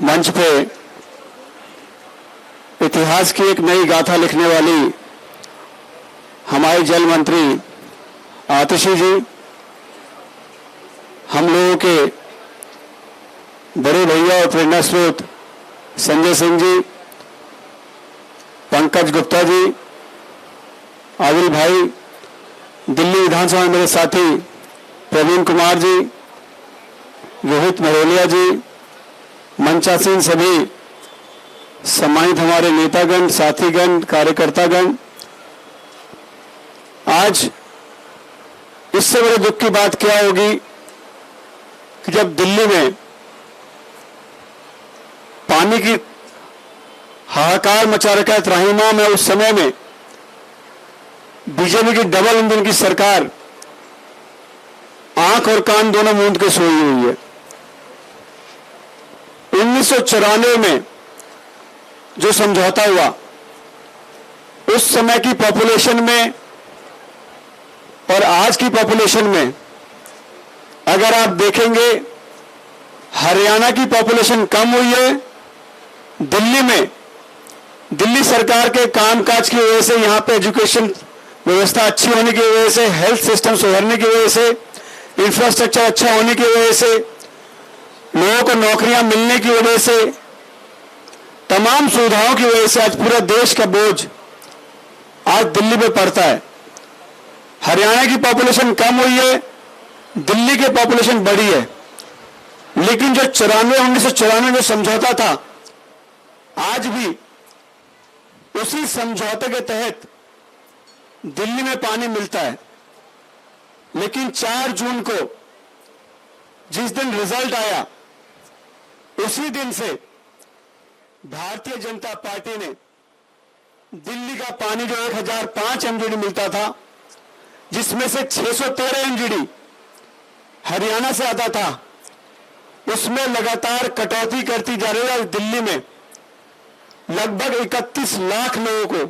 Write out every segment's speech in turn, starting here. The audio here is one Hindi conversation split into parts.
मंच पे इतिहास की एक नई गाथा लिखने वाली हमारे जल मंत्री आतिशी जी, हम लोगों के बड़े भैया और प्रेरणा स्रोत संजय सिंह जी, पंकज गुप्ता जी, आदिल भाई, दिल्ली विधानसभा में मेरे साथी प्रवीण कुमार जी, रोहित मरोलिया जी, मंचासीन सभी सम्मानित हमारे नेतागण, साथीगण, कार्यकर्तागण, आज इससे बड़े दुख की बात क्या होगी कि जब दिल्ली में पानी की हाहाकार मचा रखा है त्राहिमाम है, उस समय में बीजेपी की डबल इंजन की सरकार आंख और कान दोनों मूंद के सोई हुई है। 1994 में जो समझौता हुआ, उस समय की पॉपुलेशन में और आज की पॉपुलेशन में अगर आप देखेंगे, हरियाणा की पॉपुलेशन कम हुई है। दिल्ली में दिल्ली सरकार के कामकाज की वजह से, यहां पे एजुकेशन व्यवस्था अच्छी होने की वजह से, हेल्थ सिस्टम सुधरने की वजह से, इंफ्रास्ट्रक्चर अच्छा होने की वजह से, लोगों को नौकरियां मिलने की वजह से, तमाम सुविधाओं की वजह से आज पूरा देश का बोझ आज दिल्ली पे पड़ता है। हरियाणा की पॉपुलेशन कम हुई है, दिल्ली की पॉपुलेशन बढ़ी है, लेकिन जो 1994 जो समझौता था, आज भी उसी समझौते के तहत दिल्ली में पानी मिलता है। लेकिन 4 जून को जिस दिन रिजल्ट आया, उसी दिन से भारतीय जनता पार्टी ने दिल्ली का पानी जो 1005 एमजीडी मिलता था, जिसमें से 613 एमजीडी हरियाणा से आता था, उसमें लगातार कटौती करती जा रही है। दिल्ली में लगभग 31 लाख लोगों को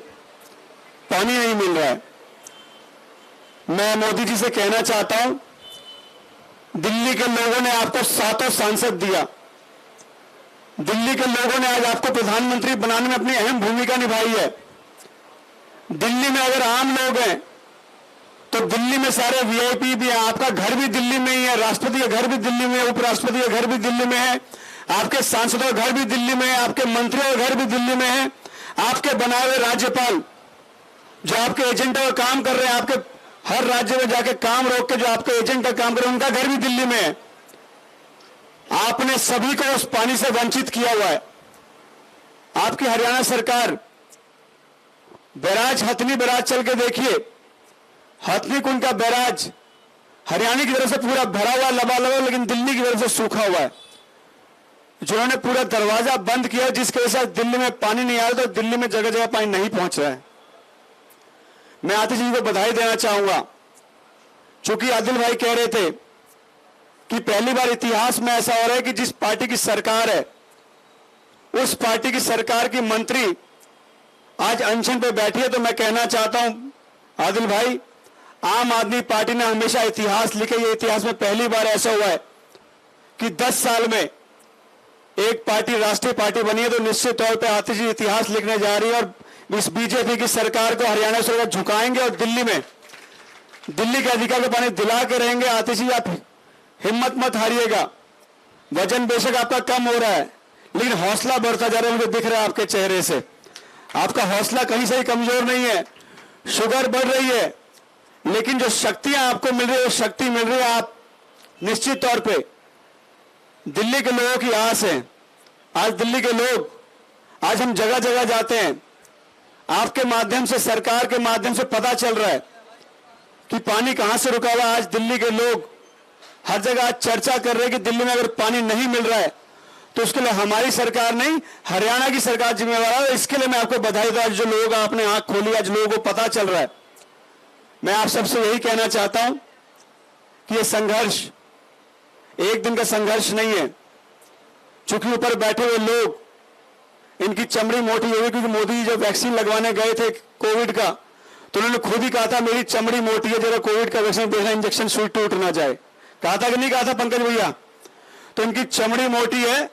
पानी नहीं मिल रहा है। मैं मोदी जी से कहना चाहता हूं, दिल्ली के लोगों ने आपको 7 सांसद दिया, दिल्ली के लोगों ने आज आपको प्रधानमंत्री बनाने में अपनी अहम भूमिका निभाई है। दिल्ली में अगर आम लोग हैं तो दिल्ली में सारे वीआईपी भी हैं। आपका घर भी दिल्ली में ही है, राष्ट्रपति का घर भी दिल्ली में है, उपराष्ट्रपति का घर भी दिल्ली में है, आपके सांसदों का घर भी दिल्ली में है, आपके मंत्रियों का घर भी दिल्ली में है, आपके बनाए हुए राज्यपाल जो आपके एजेंटों का काम कर रहे हैं, आपके हर राज्य में जाके काम रोक के जो आपके एजेंट का काम कर रहे हैं, उनका घर भी दिल्ली में है। आपने सभी को उस पानी से वंचित किया हुआ है। आपकी हरियाणा सरकार, बैराज हथनी बैराज चल के देखिए, हथनी कुंड का बैराज हरियाणा की तरफ से पूरा भरा हुआ लबालब, लेकिन दिल्ली की तरफ से सूखा हुआ है। जिन्होंने पूरा दरवाजा बंद किया, जिसकी वजह से दिल्ली में पानी नहीं आ रहा, तो दिल्ली में जगह जगह पानी नहीं पहुंच रहा है। मैं आतिशी जी को बधाई देना चाहूंगा, चूंकि आदिल भाई कह रहे थे कि पहली बार इतिहास में ऐसा हो रहा है कि जिस पार्टी की सरकार है, उस पार्टी की सरकार की मंत्री आज अनशन पे बैठी है। तो मैं कहना चाहता हूं आदिल भाई, आम आदमी पार्टी ने हमेशा इतिहास लिखे, ये इतिहास में पहली बार ऐसा हुआ है कि 10 साल में एक पार्टी राष्ट्रीय पार्टी बनी है। तो निश्चित तौर पे आतिशी इतिहास लिखने जा रही है और इस बीजेपी की सरकार को हरियाणा सरकार झुकाएंगे और दिल्ली में दिल्ली के अधिकार को पानी दिला के रहेंगे। आतिशी, आप हिम्मत मत हारिएगा। वजन बेशक आपका कम हो रहा है, लेकिन हौसला बढ़ता जा रहा है, मुझे दिख रहा है आपके चेहरे से। आपका हौसला कहीं से ही कमजोर नहीं है। शुगर बढ़ रही है, लेकिन जो शक्तियां आपको मिल रही है, वो शक्ति मिल रही है। आप निश्चित तौर पे दिल्ली के लोगों की आस है। आज दिल्ली के लोग, आज हम जगह जगह जाते हैं, आपके माध्यम से, सरकार के माध्यम से पता चल रहा है कि पानी कहां से रुका हुआ। आज दिल्ली के लोग हर जगह चर्चा कर रहे हैं कि दिल्ली में अगर पानी नहीं मिल रहा है तो उसके लिए हमारी सरकार नहीं, हरियाणा की सरकार जिम्मेवार है। इसके लिए मैं आपको बधाई दूं, आज जो लोग आपने आंख खोली, आज लोगों को पता चल रहा है। मैं आप सबसे यही कहना चाहता हूं कि यह संघर्ष एक दिन का संघर्ष नहीं है। चूंकि ऊपर बैठे हुए लोग, इनकी चमड़ी मोटी हो गई, क्योंकि मोदी जी जब वैक्सीन लगवाने गए थे कोविड का, तो उन्होंने खुद ही कहा था मेरी चमड़ी मोटी है, जरा कोविड का वैक्सीन देखना, इंजेक्शन सुई टूट ना जाए। कहा था कि नहीं कहा था पंकज भैया? तो इनकी चमड़ी मोटी है,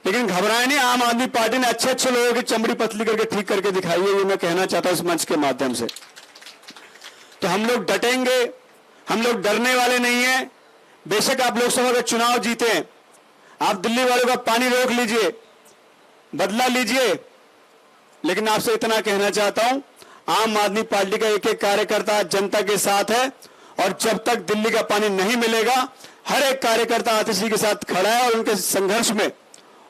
लेकिन घबराए नहीं, आम आदमी पार्टी ने अच्छे अच्छे लोगों की चमड़ी पतली करके ठीक करके दिखाई है, ये मैं कहना चाहता हूं इस मंच के माध्यम से। तो हम लोग डटेंगे, हम लोग डरने वाले नहीं हैं। बेशक आप लोकसभा के चुनाव जीते हैं, आप दिल्ली वालों का पानी रोक लीजिए, बदला लीजिए, लेकिन आपसे इतना कहना चाहता हूं, आम आदमी पार्टी का एक एक कार्यकर्ता जनता के साथ है, और जब तक दिल्ली का पानी नहीं मिलेगा हर एक कार्यकर्ता आतिशी के साथ खड़ा है और उनके संघर्ष में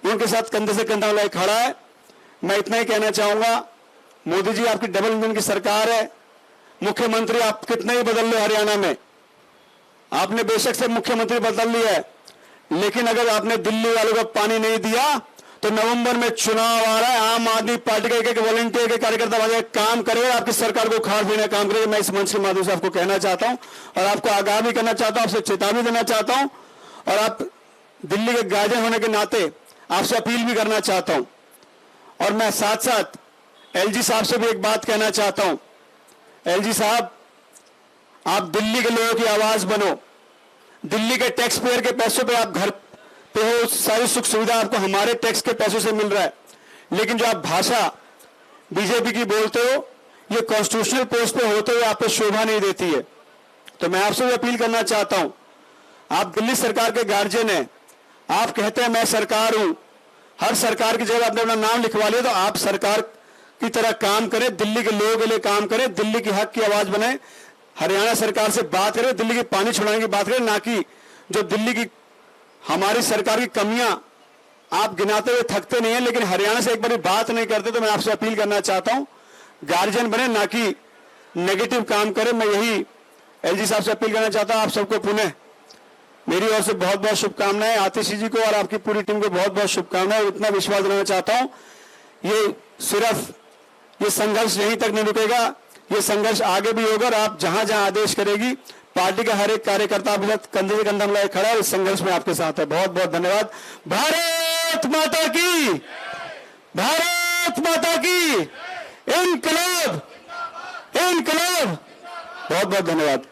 उनके साथ कंधे से कंधा मिलाए खड़ा है। मैं इतना ही कहना चाहूंगा, मोदी जी आपकी डबल इंजन की सरकार है, मुख्यमंत्री आप कितने ही बदल लो हरियाणा में, आपने बेशक से मुख्यमंत्री बदल लिया है, लेकिन अगर आपने दिल्ली वालों को पानी नहीं दिया तो नवंबर में चुनाव आ रहा है, आम आदमी पार्टी का एक एक वॉलंटियर के कार्यकर्ता वाले काम करेगा, आपकी सरकार को उखाड़ देने का काम करेगा। मैं इस मंच के माध्यम से आपको कहना चाहता हूं और आपको आगाह भी करना चाहता हूं, आपसे चेतावनी देना चाहता हूं, और आप दिल्ली के गार्जियन होने के नाते आपसे अपील भी करना चाहता हूं। और मैं साथ साथ एलजी साहब से भी एक बात कहना चाहता हूं, एलजी साहब आप दिल्ली के लोगों की आवाज बनो, दिल्ली के टैक्स पेयर के पैसों पे आप घर पे हो, सारी सुख सुविधा आपको हमारे टैक्स के पैसों से मिल रहा है, लेकिन जो आप भाषा बीजेपी की बोलते हो ये कॉन्स्टिट्यूशनल पोस्ट पे होते हुए आप पे शोभा नहीं देती है। तो मैं आपसे भी अपील करना चाहता हूं, आप दिल्ली सरकार के गार्जियन हैं, आप कहते हैं मैं सरकार हूं, हर सरकार की जगह आपने अपना नाम लिखवा लिया, तो आप सरकार की तरह काम करें, दिल्ली के लोगों के लिए काम करें, दिल्ली की हक की आवाज बने, हरियाणा सरकार से बात करें, दिल्ली की पानी छुड़ाने की बात करें, ना कि जो दिल्ली की हमारी सरकार की कमियां आप गिनाते हुए थकते नहीं है, लेकिन हरियाणा से एक बार बात नहीं करते। तो मैं आपसे अपील करना चाहता हूं, गार्जियन बने ना कि नेगेटिव काम करें। मैं यही एलजी साहब से अपील करना चाहता हूं। आप सबको पुनः मेरी ओर से बहुत बहुत शुभकामनाएं, आतिशी जी को और आपकी पूरी टीम को बहुत बहुत शुभकामनाएं। इतना विश्वास दिलाना चाहता हूं, ये संघर्ष यहीं तक नहीं रुकेगा, ये संघर्ष आगे भी होगा, और आप जहां जहां आदेश करेगी पार्टी का हर एक कार्यकर्ता आपके साथ कंधे से कंधा मिलाए खड़ा है, इस संघर्ष में आपके साथ है। बहुत बहुत धन्यवाद। भारत माता की, भारत माता की, इनकलाब, इनकलाब। बहुत बहुत धन्यवाद।